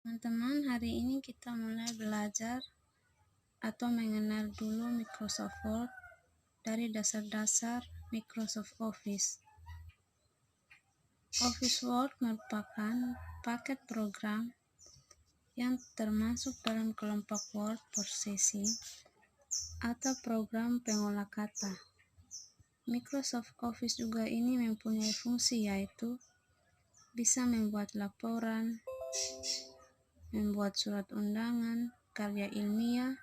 Teman-teman, hari ini kita mulai belajar atau mengenal dulu Microsoft Word dari dasar-dasar Microsoft Office. Office Word merupakan paket program yang termasuk dalam kelompok word processing atau program pengolah kata. Microsoft Office juga ini mempunyai fungsi yaitu bisa membuat laporan, membuat surat undangan, karya ilmiah.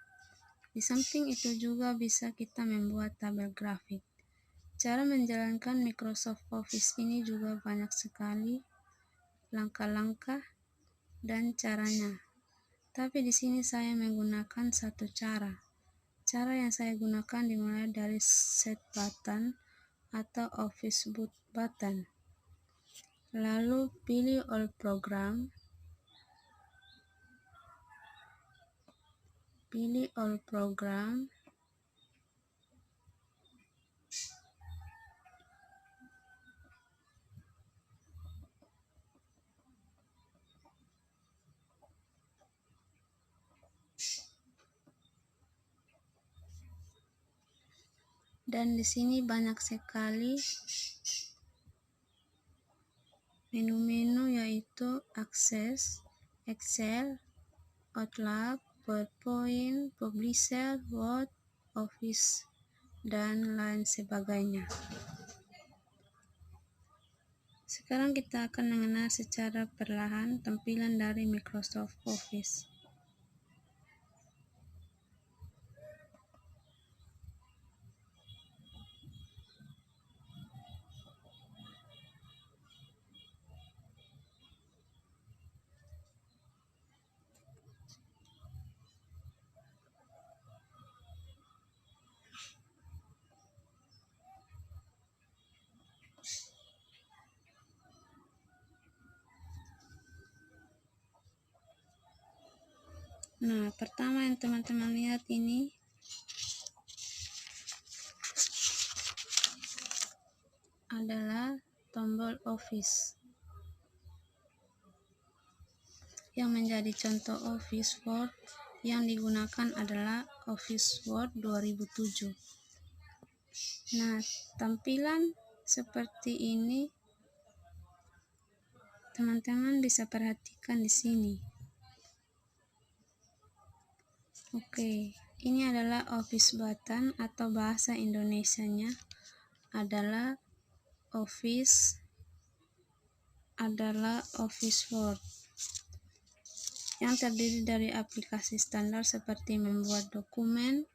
Di samping itu juga bisa kita membuat tabel grafik. Cara menjalankan Microsoft Office ini juga banyak sekali langkah-langkah dan caranya. Tapi di sini saya menggunakan satu cara. Cara yang saya gunakan dimulai dari set button atau Office button. Lalu pilih all program. Pilih all program. Dan di sini banyak sekali menu-menu yaitu Access, Excel, Outlook, PowerPoint, Publisher, Word, Office, dan lain sebagainya. Sekarang kita akan mengenal secara perlahan tampilan dari Microsoft Office. Nah, pertama yang teman-teman lihat ini adalah tombol Office. Yang menjadi contoh Office Word yang digunakan adalah Office Word 2007. Nah, tampilan seperti ini teman-teman bisa perhatikan di sini. Oke, ini adalah Office button atau bahasa Indonesianya adalah Office Word yang terdiri dari aplikasi standar seperti membuat dokumen,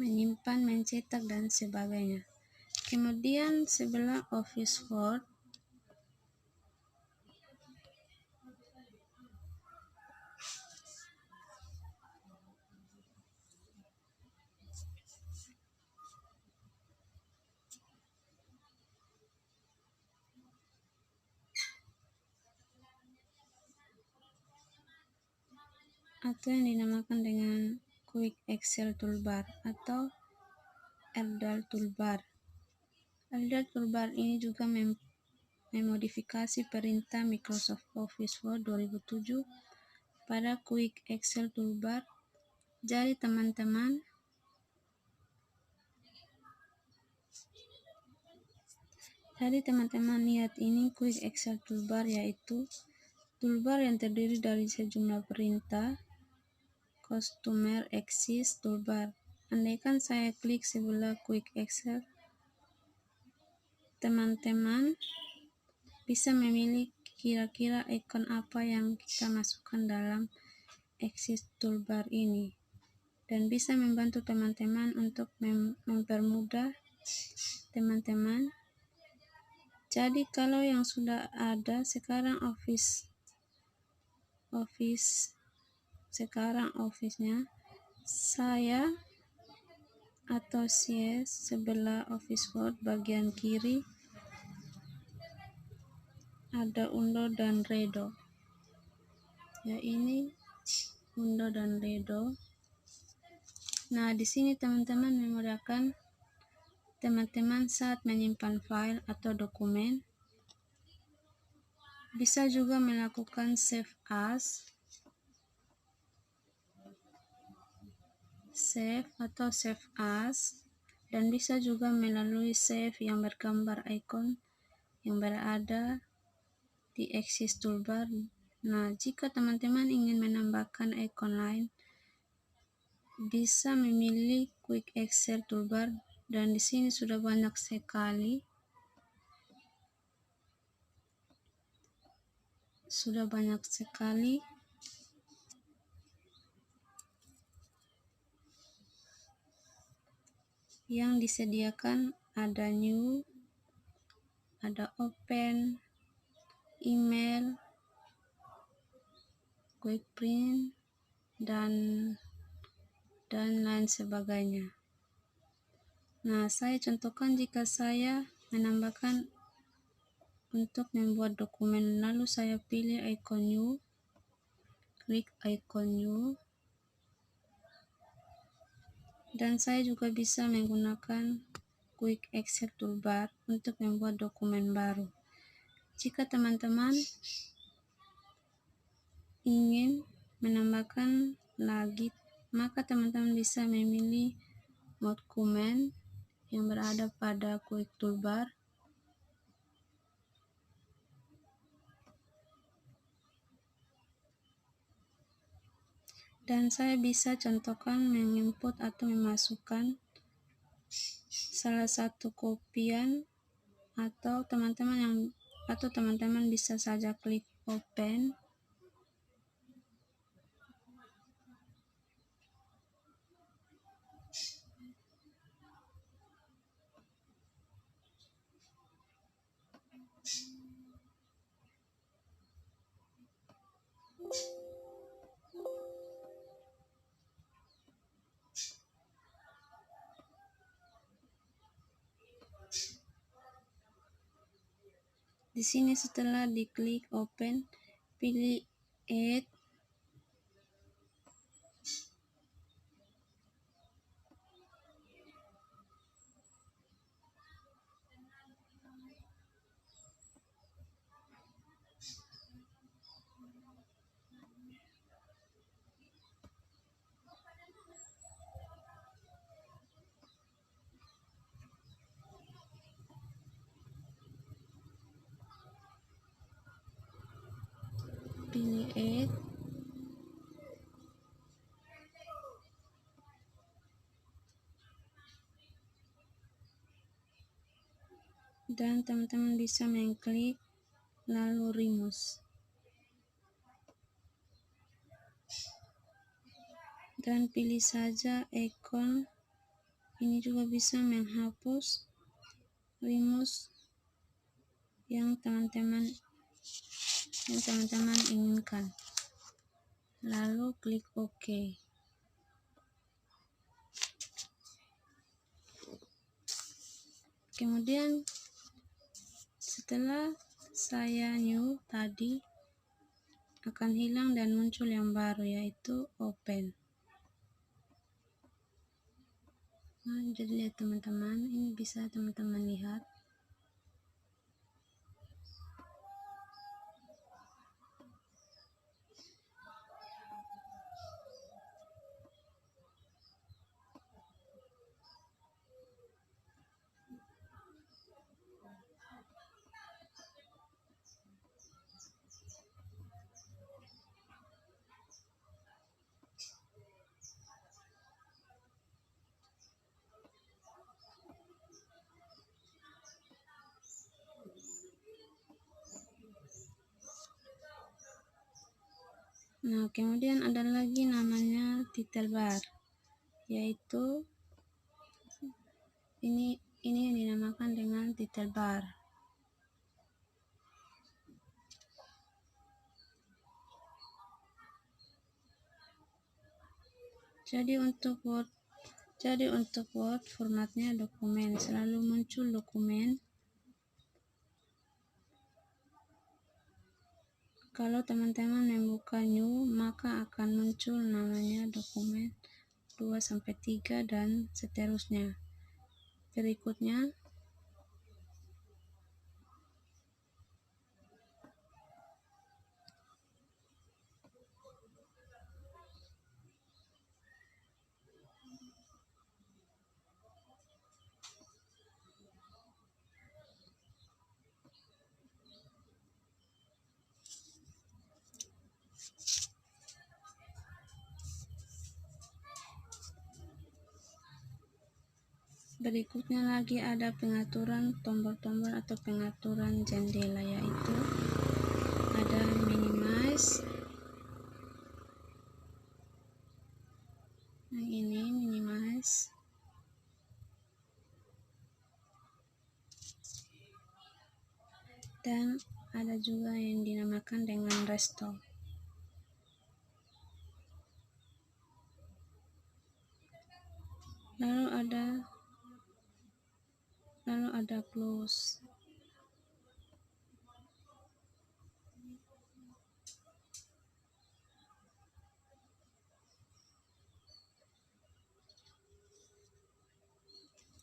menyimpan, mencetak, dan sebagainya. Kemudian sebelah Office Word atau yang dinamakan dengan Quick Excel Toolbar atau Erdal Toolbar. Erdal Toolbar ini juga memodifikasi perintah Microsoft Office Word 2007 pada Quick Excel Toolbar. Jadi teman-teman lihat ini Quick Excel Toolbar, yaitu toolbar yang terdiri dari sejumlah perintah. Customer Access Toolbar. Andaikan saya klik sebelah Quick Excel, teman-teman bisa memilih kira-kira ikon apa yang kita masukkan dalam Access Toolbar ini, dan bisa membantu teman-teman untuk mempermudah teman-teman. Jadi kalau yang sudah ada sekarang Office-nya, saya atau CS sebelah Office Word bagian kiri ada undo dan redo. Ya, ini undo dan redo. Nah, di sini teman-teman memudahkan teman-teman saat menyimpan file atau dokumen. Bisa juga melakukan save as, dan bisa juga melalui save yang bergambar icon yang berada di Axis Toolbar. Nah, jika teman-teman ingin menambahkan icon lain, bisa memilih Quick Excel Toolbar, dan di sini sudah banyak sekali yang disediakan. Ada new, ada open, email, quick print, dan lain sebagainya. Nah, saya contohkan jika saya menambahkan untuk membuat dokumen, lalu saya pilih icon new, klik icon new, dan saya juga bisa menggunakan Quick Excel Toolbar untuk membuat dokumen baru. Jika teman-teman ingin menambahkan lagi, maka teman-teman bisa memilih mode command yang berada pada Quick Toolbar. Dan saya bisa contohkan menginput atau memasukkan salah satu kopian, atau teman-teman bisa saja klik open. Di sini setelah diklik open, pilih add, dan teman-teman bisa mengklik lalu remove, dan pilih saja icon. Ini juga bisa menghapus, remove yang teman-teman inginkan, lalu klik OK. Kemudian setelah saya new tadi, akan hilang dan muncul yang baru, yaitu open. Nah, jadi ya teman-teman, ini bisa teman-teman lihat. Nah, kemudian ada lagi namanya title bar, yaitu ini yang dinamakan dengan title bar. Jadi untuk Word Jadi untuk Word formatnya dokumen, selalu muncul dokumen. Kalau teman-teman membuka new, maka akan muncul namanya dokumen 2-3 dan seterusnya. Berikutnya, lagi ada pengaturan tombol-tombol atau pengaturan jendela, yaitu ada minimize. Nah, ini minimize. Dan ada juga yang dinamakan dengan restore. Lalu ada close.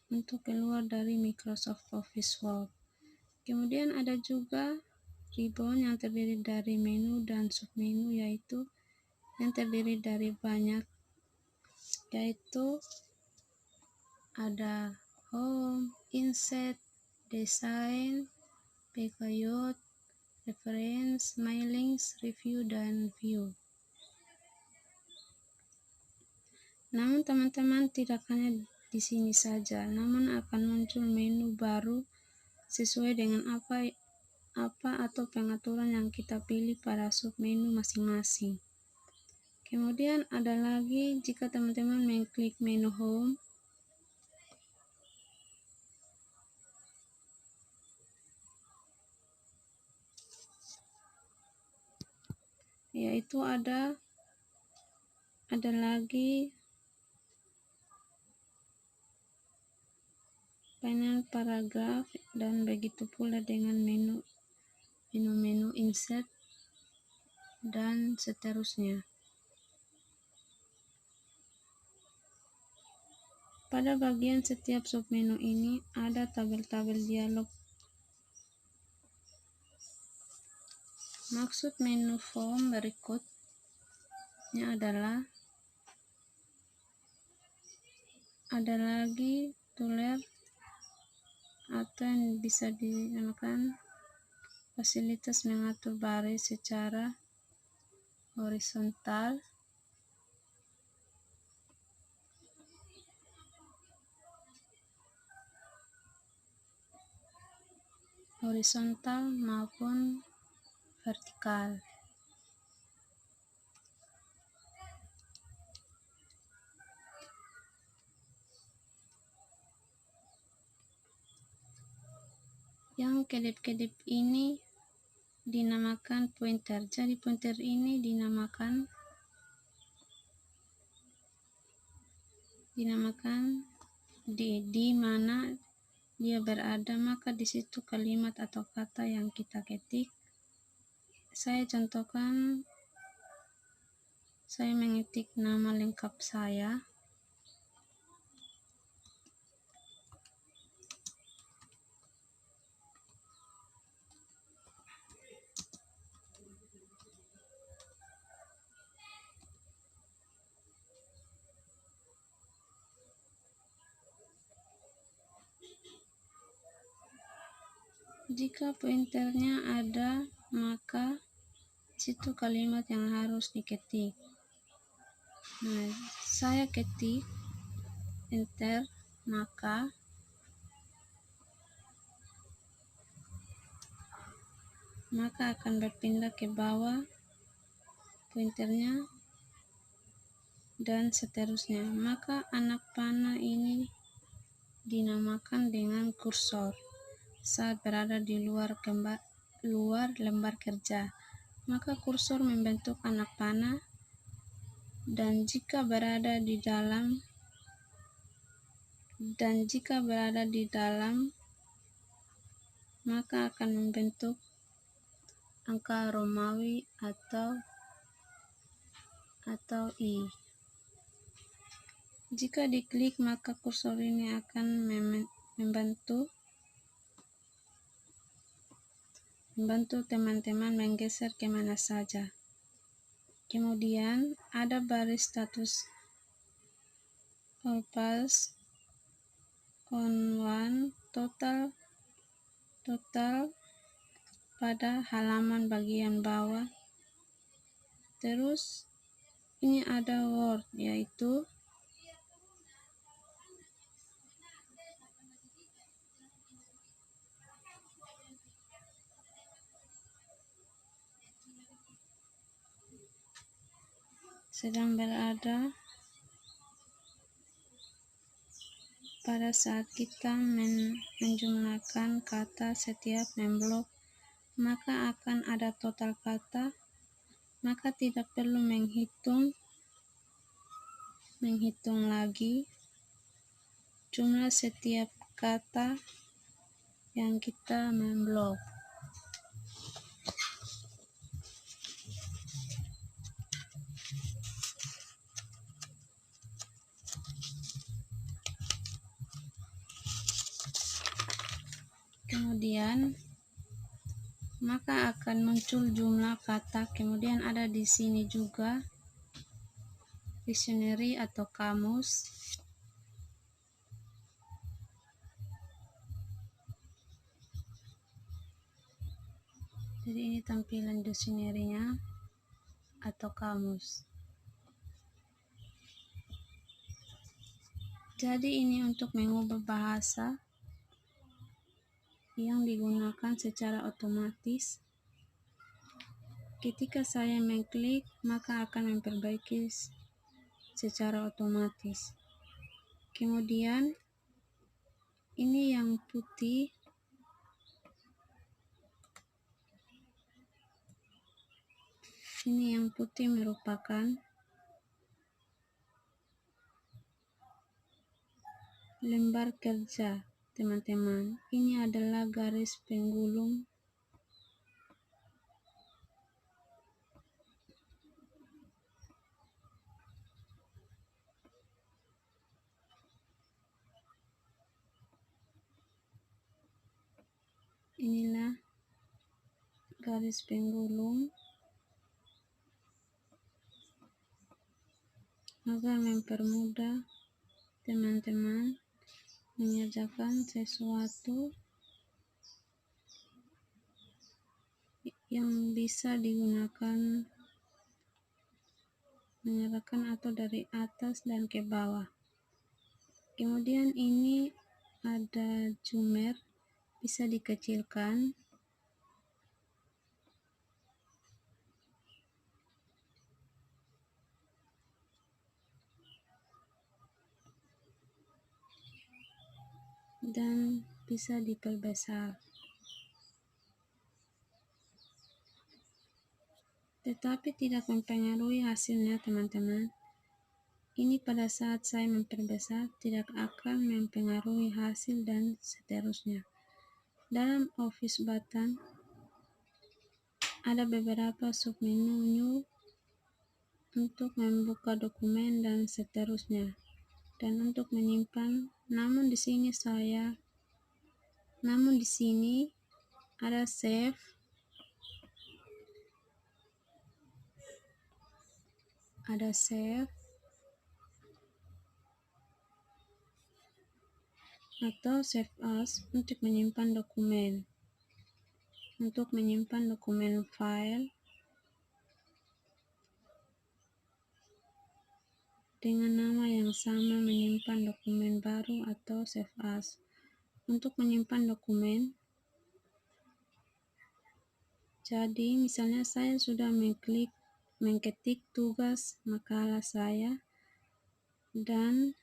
Untuk keluar dari Microsoft Office Word. Kemudian ada juga ribbon yang terdiri dari menu dan submenu, yaitu yang terdiri dari banyak, yaitu ada home, insert, design, pivot, reference, my links, review, dan view. Namun teman-teman tidak hanya di sini saja, namun akan muncul menu baru sesuai dengan apa atau pengaturan yang kita pilih pada submenu masing-masing. Kemudian ada lagi, jika teman-teman mengklik menu home, yaitu ada lagi panel paragraf, dan begitu pula dengan menu insert dan seterusnya. Pada bagian setiap submenu ini ada tabel-tabel dialog. Maksud menu form berikutnya adalah ada lagi tuler atau yang bisa dinamakan fasilitas mengatur baris secara horizontal maupun vertikal. Yang kedip-kedip ini dinamakan pointer. Jadi pointer ini dinamakan di mana dia berada, maka di situ kalimat atau kata yang kita ketik. Saya contohkan, saya mengetik nama lengkap saya. Jika pointernya ada, maka situ kalimat yang harus diketik. Nah, saya ketik enter, maka akan berpindah ke bawah pointernya dan seterusnya. Maka anak panah ini dinamakan dengan kursor saat berada di luar lembar kerja. Maka kursor membentuk anak panah, dan jika berada di dalam dan jika berada di dalam, maka akan membentuk angka Romawi atau I. Jika diklik, maka kursor ini akan membantu teman-teman menggeser kemana saja. Kemudian ada baris status all files on one total pada halaman bagian bawah. Terus ini ada Word, yaitu sedang berada pada saat kita menjumlahkan kata setiap memblok, maka akan ada total kata, maka tidak perlu menghitung lagi jumlah setiap kata yang kita memblok. Kemudian maka akan muncul jumlah kata. Kemudian ada di sini juga dictionary atau kamus. Jadi ini tampilan dictionary-nya atau kamus. Jadi ini untuk mengubah bahasa yang digunakan secara otomatis. Ketika saya mengklik, maka akan memperbaiki secara otomatis. Kemudian ini yang putih, merupakan lembar kerja, teman-teman. Ini adalah garis penggulung. Inilah garis penggulung agar mempermudah teman-teman mengerjakan sesuatu yang bisa digunakan mengarahkan atau dari atas dan ke bawah. Kemudian ini ada zoomer, bisa dikecilkan. Dan bisa diperbesar. Tetapi tidak mempengaruhi hasilnya, teman-teman. Ini pada saat saya memperbesar tidak akan mempengaruhi hasil dan seterusnya. Dalam Office Button ada beberapa submenu untuk membuka dokumen dan seterusnya, dan untuk menyimpan. Namun di sini ada save, atau save as untuk menyimpan dokumen. Untuk menyimpan dokumen file dengan nama yang sama, menyimpan dokumen baru, atau save as. Untuk menyimpan dokumen, jadi misalnya saya sudah mengketik tugas makalah saya dan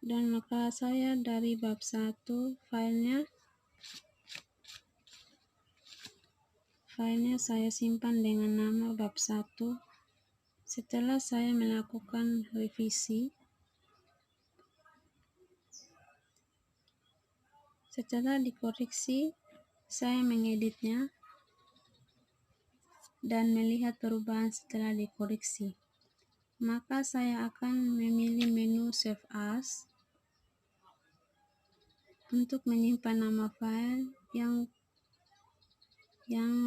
makalah saya dari bab 1, filenya saya simpan dengan nama bab 1. Setelah saya melakukan revisi, setelah dikoreksi, saya mengeditnya dan melihat perubahan setelah dikoreksi. Maka saya akan memilih menu Save As untuk menyimpan nama file yang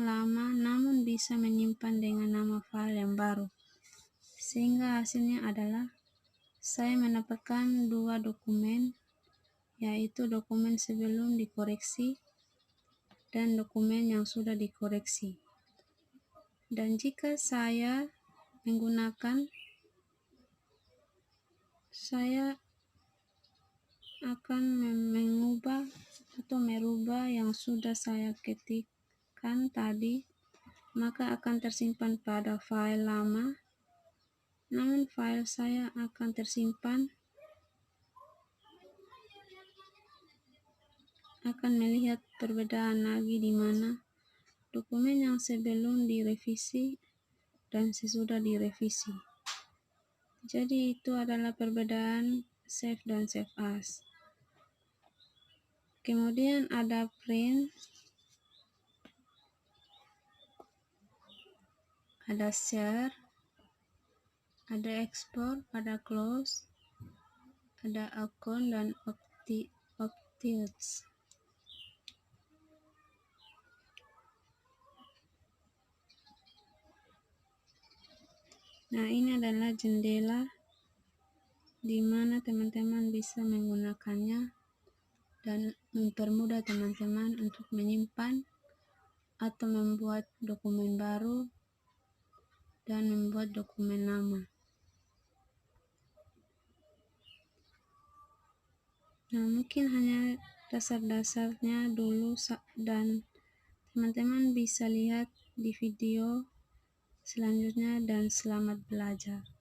lama, namun bisa menyimpan dengan nama file yang baru. Sehingga hasilnya adalah saya mendapatkan dua dokumen, yaitu dokumen sebelum dikoreksi dan dokumen yang sudah dikoreksi. Dan jika saya menggunakan, saya akan mengubah atau merubah yang sudah saya ketikkan tadi, maka akan tersimpan pada file lama, namun file saya akan tersimpan, akan melihat perbedaan lagi di mana dokumen yang sebelum direvisi dan sesudah direvisi. Jadi itu adalah perbedaan Save dan Save As. Kemudian ada print, ada share, ada export, ada close, ada account dan options. Nah, ini adalah jendela di mana teman-teman bisa menggunakannya dan mempermudah teman-teman untuk menyimpan atau membuat dokumen baru dan membuat dokumen lama. Nah, mungkin hanya dasar-dasarnya dulu dan teman-teman bisa lihat di video selanjutnya, dan selamat belajar.